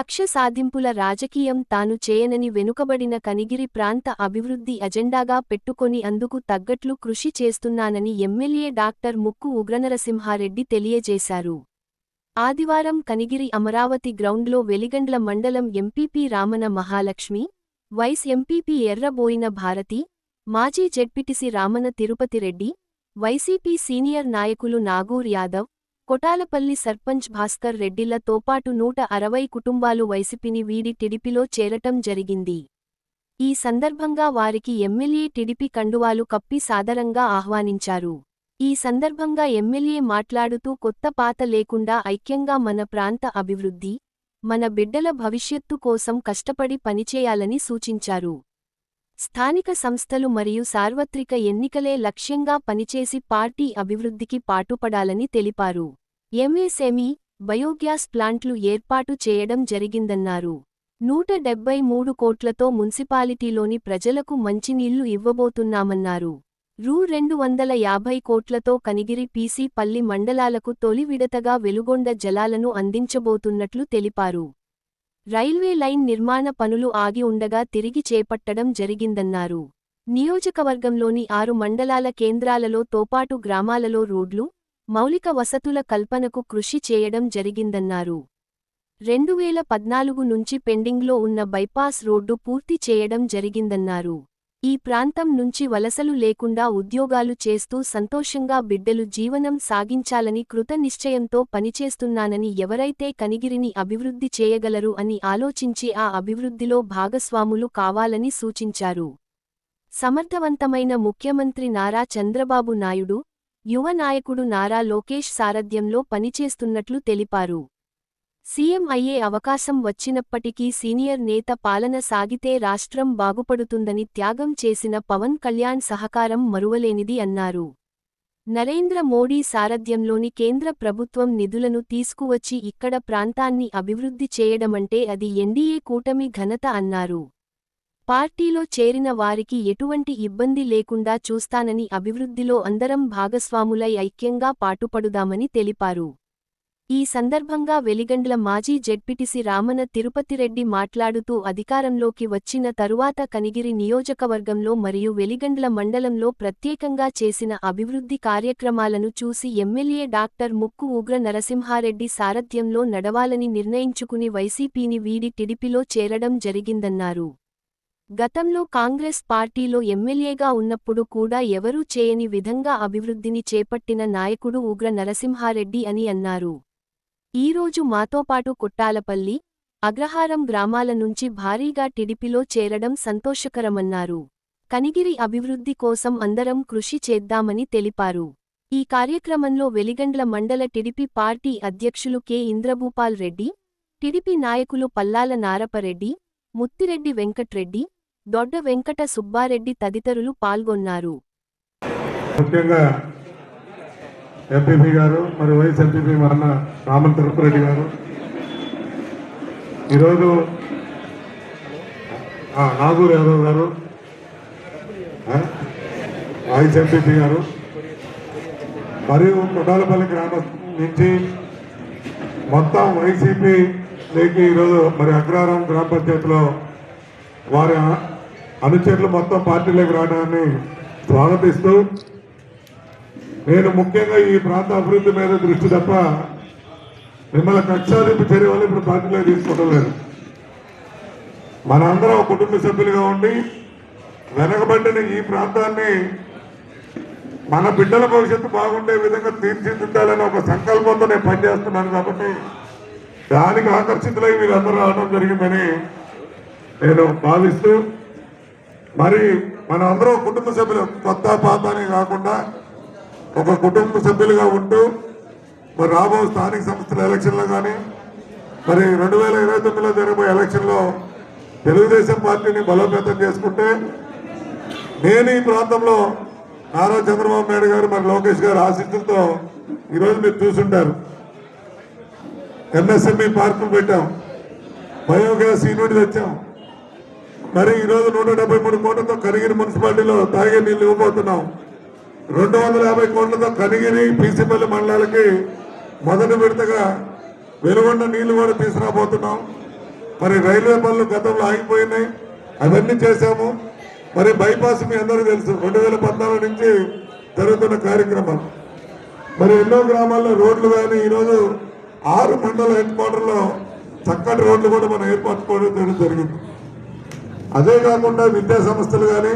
కక్ష సాధింపుల రాజకీయం తాను చేయనని వెనుకబడిన కనిగిరి ప్రాంత అభివృద్ధి అజెండాగా పెట్టుకొని అందుకు తగ్గట్లు కృషి చేస్తున్నానని ఎమ్మెల్యే డాక్టర్ ముక్కు ఉగ్రనరసింహారెడ్డి తెలియజేశారు. ఆదివారం కనిగిరి అమరావతి గ్రౌండ్లో వెలిగండ్ల మండలం MPP రామన Mahalakshmi, vice MPP Erraboina Bharati, మాజీ జెడ్పీటీసీ రామన తిరుపతిరెడ్డి, వైసీపీ సీనియర్ నాయకులు నాగూర్ యాదవ్, కొటాలపల్లి సర్పంచ్ భాస్కర్ రెడ్డిలతో పాటు 160 కుటుంబాలు వైసీపీని వీడి టీడీపీలో చేరటం జరిగింది. ఈ సందర్భంగా వారికి ఎమ్మెల్యే టీడీపీ కండువాలు కప్పి సాదరంగా ఆహ్వానించారు. ఈ సందర్భంగా ఎమ్మెల్యే మాట్లాడుతూ కొత్త పాత లేకుండా ఐక్యంగా మన ప్రాంత అభివృద్ధి, మన బిడ్డల భవిష్యత్తు కోసం కష్టపడి పనిచేయాలని సూచించారు. స్థానిక సంస్థలు మరియు సార్వత్రిక ఎన్నికలే లక్ష్యంగా పనిచేసి పార్టీ అభివృద్ధికి పాటుపడాలని తెలిపారు. ఎంఎస్ఎంఈ, బయోగ్యాస్ ప్లాంట్లు ఏర్పాటు చేయడం జరిగిందన్నారు. 173 కోట్లతో మున్సిపాలిటీలోని ప్రజలకు మంచినీళ్లు ఇవ్వబోతున్నామన్నారు. రూ. 250 కోట్లతో కనిగిరి పీసీ పల్లి మండలాలకు తొలి విడతగా వెలుగొండ జలాలను అందించబోతున్నట్లు తెలిపారు. రైల్వే లైన్ నిర్మాణ పనులు ఆగి ఉండగా తిరిగి చేపట్టడం జరిగిందన్నారు. నియోజకవర్గంలోని 6 మండలాల కేంద్రాలలో తోపాటు గ్రామాలలో రోడ్లు, మౌలిక వసతుల కల్పనకు కృషి చేయడం జరిగిందన్నారు. 2014 నుంచి పెండింగ్లో ఉన్న బైపాస్ రోడ్డు పూర్తి చేయడం జరిగిందన్నారు. ఈ ప్రాంతం నుంచి వలసలు లేకుండా ఉద్యోగాలు చేస్తూ సంతోషంగా బిడ్డలు జీవనం సాగించాలని కృత నిశ్చయంతో పనిచేస్తున్నానని ఎవరైతే కనిగిరిని అభివృద్ధి చేయగలరు అని ఆలోచించి ఆ అభివృద్ధిలో భాగస్వాములు కావాలని సూచించారు. సమర్థవంతమైన ముఖ్యమంత్రి నారా చంద్రబాబు నాయుడు, యువ నాయకుడు నారా లోకేష్ సారథ్యంలో పనిచేస్తున్నట్లు తెలిపారు. సీఎం అయ్యే అవకాశం వచ్చినప్పటికీ సీనియర్ నేత పాలన సాగితే రాష్ట్రం బాగుపడుతుందని త్యాగం చేసిన పవన్ కళ్యాణ్ సహకారం మరువలేనిది అన్నారు. నరేంద్ర మోడీ సారథ్యంలోని కేంద్ర ప్రభుత్వం నిధులను తీసుకువచ్చి ఇక్కడ ప్రాంతాన్ని అభివృద్ధి చేయడమంటే అది ఎన్డీఏ కూటమి ఘనత అన్నారు. పార్టీలో చేరిన వారికి ఎటువంటి ఇబ్బంది లేకుండా చూస్తానని అభివృద్ధిలో అందరం భాగస్వాములై ఐక్యంగా పాటుపడుదామని తెలిపారు. ఈ సందర్భంగా వెలిగండ్ల మాజీ జెడ్పీటీసీ రామన తిరుపతిరెడ్డి మాట్లాడుతూ అధికారంలోకి వచ్చిన తరువాత కనిగిరి నియోజకవర్గంలో మరియు వెలిగండ్ల మండలంలో ప్రత్యేకంగా చేసిన అభివృద్ధి కార్యక్రమాలను చూసి ఎమ్మెల్యే డాక్టర్ ముక్కు ఉగ్ర నరసింహారెడ్డి సారథ్యంలో నడవాలని నిర్ణయించుకుని వైసీపీని వీడి టీడీపీలో చేరడం జరిగిందన్నారు. గతంలో కాంగ్రెస్ పార్టీలో ఎమ్మెల్యేగా ఉన్నప్పుడు కూడా ఎవరూ చేయని విధంగా అభివృద్ధిని చేపట్టిన నాయకుడు ఉగ్ర నరసింహారెడ్డి అని అన్నారు. ఈరోజు మాతోపాటు కొట్టాలపల్లి, అగ్రహారం గ్రామాల నుంచి భారీగా టీడీపీలో చేరడం సంతోషకరమన్నారు. కనిగిరి అభివృద్ధి కోసం అందరం కృషి చేద్దామని తెలిపారు. ఈ కార్యక్రమంలో వెలిగండ్ల మండల టీడీపీ పార్టీ అధ్యక్షులు కె ఇంద్రభూపాల్ రెడ్డి, టీడీపీ నాయకులు పల్లాల నారపరెడ్డి, ముత్తిరెడ్డి వెంకట్రెడ్డి, దొడ్డ వెంకట సుబ్బారెడ్డి తదితరులు పాల్గొన్నారు. ఎంపీపీ గారు మరియు వైస్ ఎంపీపీ మన రామన్ తిరుపతిరెడ్డి గారు, ఈరోజు నాగూర్ యాదవ్ గారు, వైస్ ఎంపీపీ గారు మరియు కొటాలపల్లి గ్రామం నుంచి మొత్తం వైసీపీ లేకి ఈరోజు మరి అగ్రహారం గ్రామ పంచాయతీలో వారి అనుచరులు మొత్తం పార్టీలోకి రావడాన్ని స్వాగతిస్తూ, నేను ముఖ్యంగా ఈ ప్రాంత అభివృద్ధి మీద దృష్టి తప్ప మిమ్మల్ని కక్షాదింపు చర్య వల్ల ఇప్పుడు పార్టీలో తీసుకోవడం లేదు. మనందరం కుటుంబ సభ్యులుగా ఉండి వెనకబడిన ఈ ప్రాంతాన్ని మన బిడ్డల భవిష్యత్తు బాగుండే విధంగా తీర్చిదిద్దాలని ఒక సంకల్పంతో నేను పనిచేస్తున్నాను. కాబట్టి దానికి ఆకర్షితులై మీరందరూ రావడం జరిగిందని నేను భావిస్తూ, మరి మన అందరూ కుటుంబ సభ్యులు కొత్త పాత అని కాకుండా ఒక కుటుంబ సభ్యులుగా ఉంటూ మరి రాబో స్థానిక సంస్థల ఎలక్షన్లో కానీ మరి 2029లో జరగబోయే ఎలక్షన్లో తెలుగుదేశం పార్టీని బలోపేతం చేసుకుంటే, నేను ఈ ప్రాంతంలో నారా చంద్రబాబు నాయుడు గారు మరి లోకేష్ గారు ఆశీస్సులతో ఈరోజు మీరు చూసుంటారు, ఎంఎస్ఎంఈ పార్కులు పెట్టాం, బయోగ్యాస్ యూనిట్ తెచ్చాం. మరి ఈరోజు 173 కోట్లతో కనిగిరి మున్సిపాలిటీలో తాగే నీళ్లు ఇవ్వబోతున్నాం. 250 కోట్లతో కనిగిరి పీసీపల్లి మండలాలకి మొదటి విడతగా వెలుగొండ నీళ్లు కూడా తీసుకురాబోతున్నాం. మరి రైల్వే పనులు గతంలో ఆగిపోయినాయి, అవన్నీ చేశాము. మరి బైపాస్ మీ అందరూ తెలుసు 2014 నుంచి జరుగుతున్న కార్యక్రమాలు. మరి ఎన్నో గ్రామాల్లో రోడ్లు కానీ ఈరోజు 6 మండల హెడ్ క్వార్టర్లో చక్కటి రోడ్లు కూడా మనం ఏర్పరచుకోవడం జరిగింది. అదే కాకుండా విద్యా సంస్థలు కానీ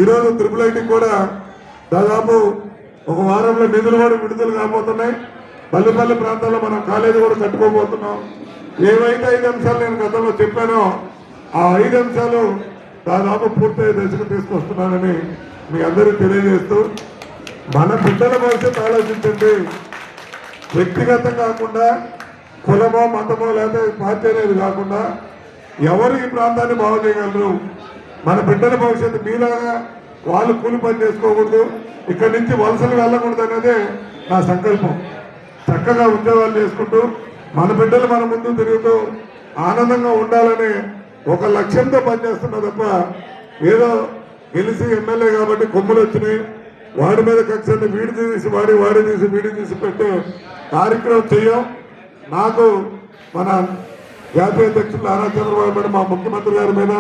ఈరోజు IIIT కూడా దాదాపు ఒక వారంలో నిధులు కూడా విడుదల కాబోతున్నాయి. పల్లెపల్లి ప్రాంతాల్లో మనం కాలేజీ కూడా కట్టుకోబోతున్నాం. ఏవైతే 5 అంశాలు నేను గతంలో చెప్పానో ఆ 5 అంశాలు దాదాపు పూర్తయ్యే దశకు తీసుకొస్తున్నానని మీ అందరూ తెలియజేస్తూ, మన బిడ్డల భవిష్యత్తు ఆలోచించండి. వ్యక్తిగతం కాకుండా కులమో మతమో లేదా పార్టీ అనేది కాకుండా ఎవరు ఈ ప్రాంతాన్ని బాగు చేయగలరు, మన బిడ్డల భవిష్యత్తు మీలాగా వాళ్ళు కూలి పని చేసుకోకూడదు, ఇక్కడి నుంచి వలసలు వెళ్ళకూడదు అనేదే నా సంకల్పం. చక్కగా ఉద్యోగాలు చేసుకుంటూ మన బిడ్డలు మన ముందు తిరుగుతూ ఆనందంగా ఉండాలని ఒక లక్ష్యంతో పనిచేస్తున్నా తప్ప ఏదో గెలిచి ఎమ్మెల్యే కాబట్టి కొమ్ములు వచ్చినాయి వాడి మీద కక్షని వీడి తీసి వాడి తీసి వీడి తీసి పెట్టే కార్యక్రమం చెయ్యం. నాకు మన జాతీయ అధ్యక్షులు నారా చంద్రబాబు నాయుడు మా ముఖ్యమంత్రి గారి మీద,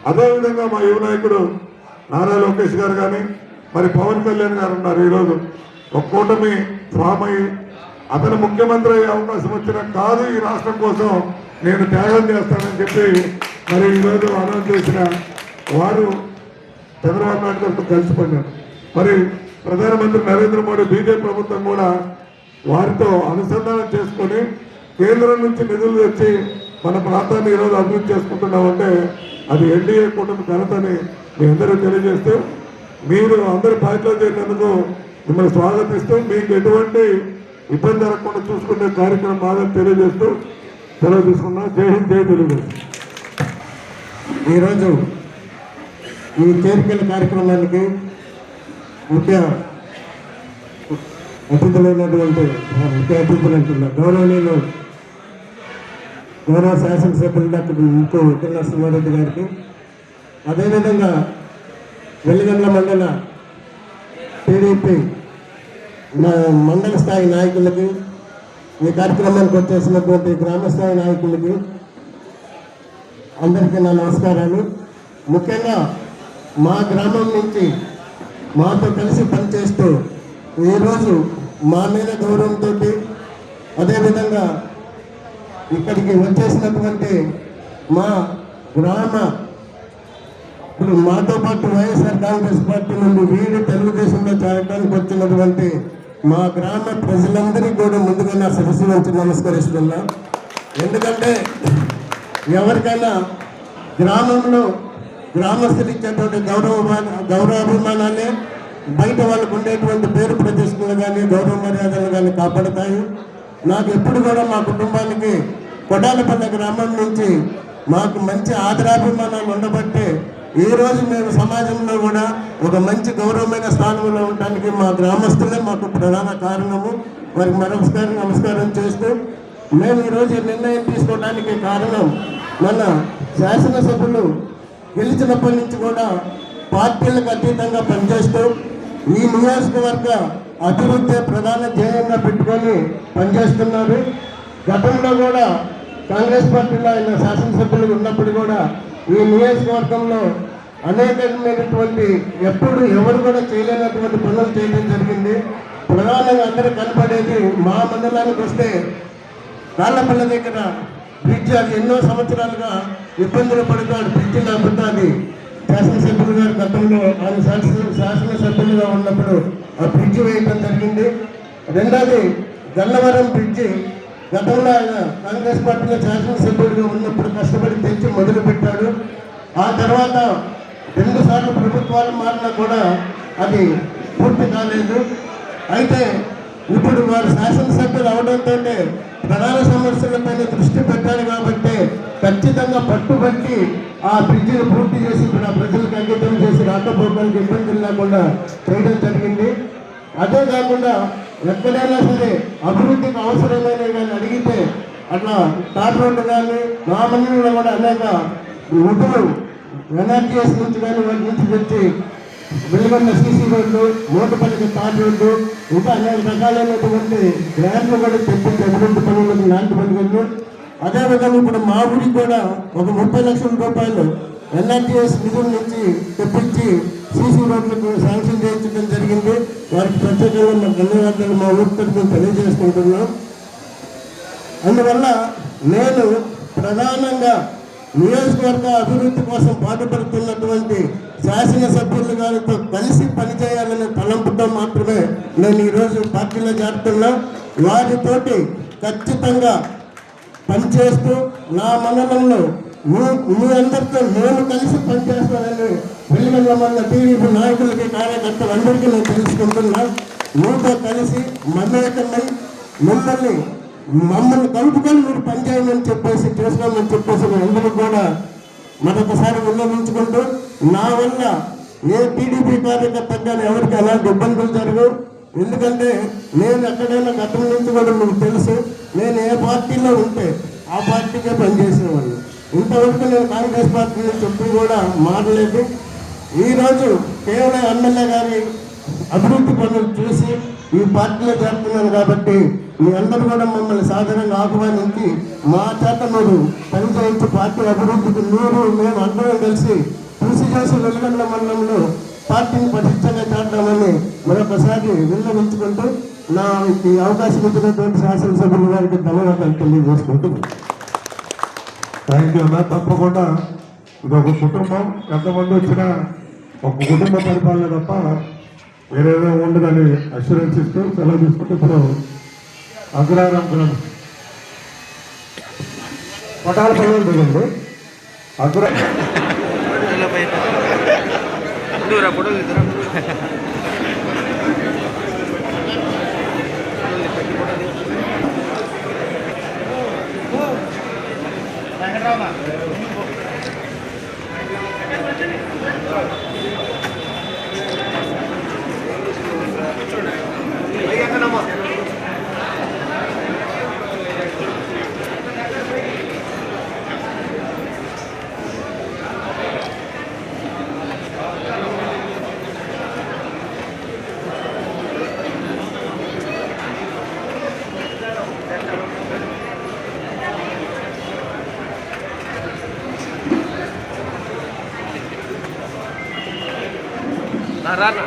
అదేవిధంగా మా యువ నాయకుడు నారా లోకేష్ గారు కానీ మరి పవన్ కళ్యాణ్ గారు ఉన్నారు. ఈరోజు ఒక కూటమి ఫామ్ అయ్యి అతను ముఖ్యమంత్రి అయ్యే అవకాశం వచ్చినా కాదు ఈ రాష్ట్రం కోసం నేను త్యాగం చేస్తానని చెప్పి మరి ఈరోజు అనౌన్స్ చేసిన వారు చంద్రబాబు నాయుడు గారితో కలిసిపోయినారు. మరి ప్రధానమంత్రి నరేంద్ర మోడీ బీజేపీ ప్రభుత్వం కూడా వారితో అనుసంధానం చేసుకొని కేంద్రం నుంచి నిధులు తెచ్చి మన ప్రాంతాన్ని ఈరోజు అభివృద్ధి చేసుకుంటున్నామంటే అది ఎన్డీఏ కూటమి ఘనతని మీ అందరూ తెలియజేస్తూ, మీరు అందరూ పార్టీలో చేరినందుకు మిమ్మల్ని స్వాగతిస్తూ మీకు ఎటువంటి ఇబ్బంది జరగకుండా చూసుకునే కార్యక్రమం బాగా తెలియజేస్తూ సెలవు తీసుకున్నా. జై హింద్, జై తెలుగు. ఈరోజు ఈ చేరికల కార్యక్రమానికి ముఖ్య అతిథులైనటువంటి గౌరవనీయులు గౌరవ శాసనసభ్యులు డాక్టర్ ఇంకో ఉత్తర నరసింహారెడ్డి గారికి, అదేవిధంగా వెల్లిగండ్ల మండల టీడీపీ మండల స్థాయి నాయకులకి, ఈ కార్యక్రమానికి వచ్చేసినటువంటి గ్రామస్థాయి నాయకులకి అందరికీ నా నమస్కారాలు. ముఖ్యంగా మా గ్రామం నుంచి మాతో కలిసి పనిచేస్తూ ఈరోజు మా మీద గౌరవంతో అదేవిధంగా ఇక్కడికి వచ్చేసినటువంటి మా గ్రామ ఇప్పుడు మాతో పాటు వైఎస్ఆర్ కాంగ్రెస్ పార్టీ నుండి వీడి తెలుగుదేశంలో చేరడానికి వచ్చినటువంటి మా గ్రామ ప్రజలందరికీ కూడా ముందుగా నా శిరస్సు నుంచి నమస్కరిస్తున్నా. ఎందుకంటే ఎవరికైనా గ్రామంలో గ్రామస్తులు ఇచ్చేటువంటి గౌరవాభిమానాలే బయట వాళ్ళకు ఉండేటువంటి పేరు ప్రతిష్టలు కానీ గౌరవ మర్యాదలు కానీ కాపాడుతాయి. నాకు ఎప్పుడు కూడా మా కుటుంబానికి కొడాలపల్లి గ్రామం నుంచి మాకు మంచి ఆదరాభిమానాలు ఉండబట్టే ఈరోజు మేము సమాజంలో కూడా ఒక మంచి గౌరవమైన స్థానంలో ఉండడానికి మా గ్రామస్తులే మాకు ప్రధాన కారణము. వారికి మరొకసారి నమస్కారం చేస్తూ, మేము ఈరోజు నిర్ణయం తీసుకోవడానికి కారణం మన శాసనసభ్యులు గెలిచినప్పటి నుంచి కూడా పార్టీలకు అతీతంగా పనిచేస్తూ ఈ నియోజకవర్గ అభివృద్ధి ప్రధాన ధ్యేయంగా పెట్టుకొని పనిచేస్తున్నారు. గతంలో కూడా కాంగ్రెస్ పార్టీలో ఆయన శాసనసభ్యులు ఉన్నప్పుడు కూడా ఈ నియోజకవర్గంలో అనేకమైనటువంటి ఎప్పుడు ఎవరు కూడా చేయలేనటువంటి పనులు చేయడం జరిగింది. ప్రధానంగా అందరూ కనపడేది మా మండలానికి వస్తే రాళ్లపల్లి దగ్గర బ్రిడ్జ్, అది ఎన్నో సంవత్సరాలుగా ఇబ్బందులు పడుతాడు బ్రిడ్జ్ లేకపోతే అది శాసనసభ్యులు గారు గతంలో ఆయన శాసనసభ్యులుగా ఉన్నప్పుడు ఆ బ్రిడ్జ్ వేయడం జరిగింది. రెండోది గన్నవరం బ్రిడ్జి గతంలో ఆయన కాంగ్రెస్ పార్టీలో శాసనసభ్యుడిగా ఉన్నప్పుడు కష్టపడి తెచ్చి మొదలుపెట్టాడు. ఆ తర్వాత 2 సార్లు ప్రభుత్వాలు మారినా కూడా అది పూర్తి కాలేదు. అయితే ఇప్పుడు వారు శాసనసభ్యులు అవడంతో ప్రధాన సమస్యలపైన దృష్టి పెట్టారు కాబట్టి ఖచ్చితంగా పట్టుబట్టి ఆ బ్రిడ్జిని పూర్తి చేసి ఇప్పుడు ఆ ప్రజలకు అంకితం చేసి రాకపోవడానికి ఇబ్బందులు లేకుండా చేయడం జరిగింది. అదే కాకుండా ఎక్కడైనా సరే అభివృద్ధికి అవసరమైన కానీ అడిగితే అట్లా తార్ రోడ్డు కానీ మా మండలంలో కూడా అనేక నిధులు ఎన్ఆర్టీఎస్ నుంచి కానీ వాటి నుంచి తెచ్చి వెలుగొండ సీసీ రోడ్లు, మూటపల్లికి తార్ రోడ్డు, ఇంకా అనేక రకాలైనటువంటి గ్రాంట్లు కూడా తెప్పించి అభివృద్ధి పనులకు నాటి పనులు అదేవిధంగా ఇప్పుడు మా ఊరికి కూడా ఒక 30 లక్షల రూపాయలు ఎన్ఆర్టీఎస్ నిధుల నుంచి తెప్పించి సీసీ రోడ్లకు శాంక్షన్ చేయించడం జరిగింది. వారికి ప్రత్యేకంగా మా ధన్యవాదాలు మా ఊరి తరఫున తెలియజేసుకుంటున్నాం. అందువల్ల నేను ప్రధానంగా నియోజకవర్గ అభివృద్ధి కోసం పాటుపడుతున్నటువంటి శాసనసభ్యులు గారితో కలిసి పనిచేయాలనే తలంపుతో మాత్రమే నేను ఈరోజు పార్టీలో చేరుతున్నా. వారితోటి ఖచ్చితంగా పనిచేస్తూ నా మండలంలో మీ అందరితో నేను కలిసి పనిచేస్తానని వెలుగొండ టీడీపీ నాయకులకి కార్యకర్తలందరికీ నేను తెలుసుకుంటున్నా. మీతో కలిసి మమేకమై మమ్మల్ని కలుపుకొని మీరు పనిచేయమని చెప్పేసి చేసుకోమని చెప్పేసి అందరూ కూడా మరొకసారి విన్నవించుకుంటూ, నా వల్ల ఏ టీడీపీ కార్యకర్తగా ఎవరికి ఎలాంటి ఇబ్బందులు జరగవు. ఎందుకంటే నేను ఎక్కడైనా గతం నుంచి కూడా మీకు తెలుసు, నేను ఏ పార్టీలో ఉంటే ఆ పార్టీకే పనిచేసేవాడిని. ఇంతవరకు నేను కాంగ్రెస్ పార్టీ చెప్పి కూడా మారలేదు. ఈరోజు కేవలం ఎమ్మెల్యే గారి అభివృద్ధి పనులు చూసి ఈ పార్టీలో చేరుతున్నాను కాబట్టి మీ అందరూ కూడా మమ్మల్ని సాధారణంగా ఆహ్వానించి మా చేత మీరు పనిచేయించి పార్టీ అభివృద్ధికి మేము అందరం కలిసి కృషి చేసి వెలుగొండ మండలంలో పార్టీని పటిష్టంగా చేద్దామని మరొకసారి విన్నవించుకుంటూ నా ఈ అవకాశం ఇచ్చినటువంటి శాసనసభ్యుల గారికి ధన్యవాదాలు తెలియజేసుకుంటున్నాను. థ్యాంక్ యూ అన్న. తప్పకుండా ఇది ఒక కుటుంబం, ఎంతమంది వచ్చినా ఒక కుటుంబ పరిపాలన తప్ప వేరేదో ఉండదని అష్యూరెన్స్ ఇస్తూ సెలవు తీసుకుంటూ ఇప్పుడు అగ్రహారం గ్రామం పటాల పల్లెలు దిగండి. Rana.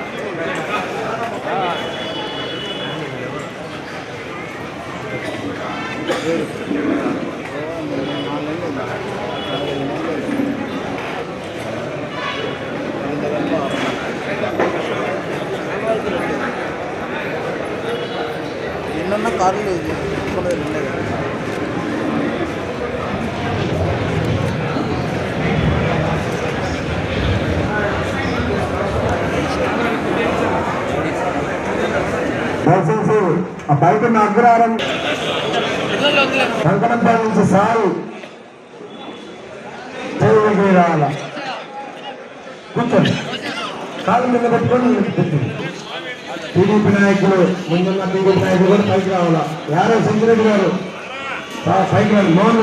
ఎన్నన్నా కార్లు దయచేసి ఆ బయట ఉన్న అగ్రహారం కంకణంపల్లి నుంచి సారు చేయడానికి రావాలా. కూర్చోండి, కాలు మీద పెట్టుకొని టీడీపీ నాయకులు ముందున్న టీడీపీ నాయకులు కూడా పైకి రావాలా. యారో సంజరెడ్డి గారు పైకి రావాలి. మోహన్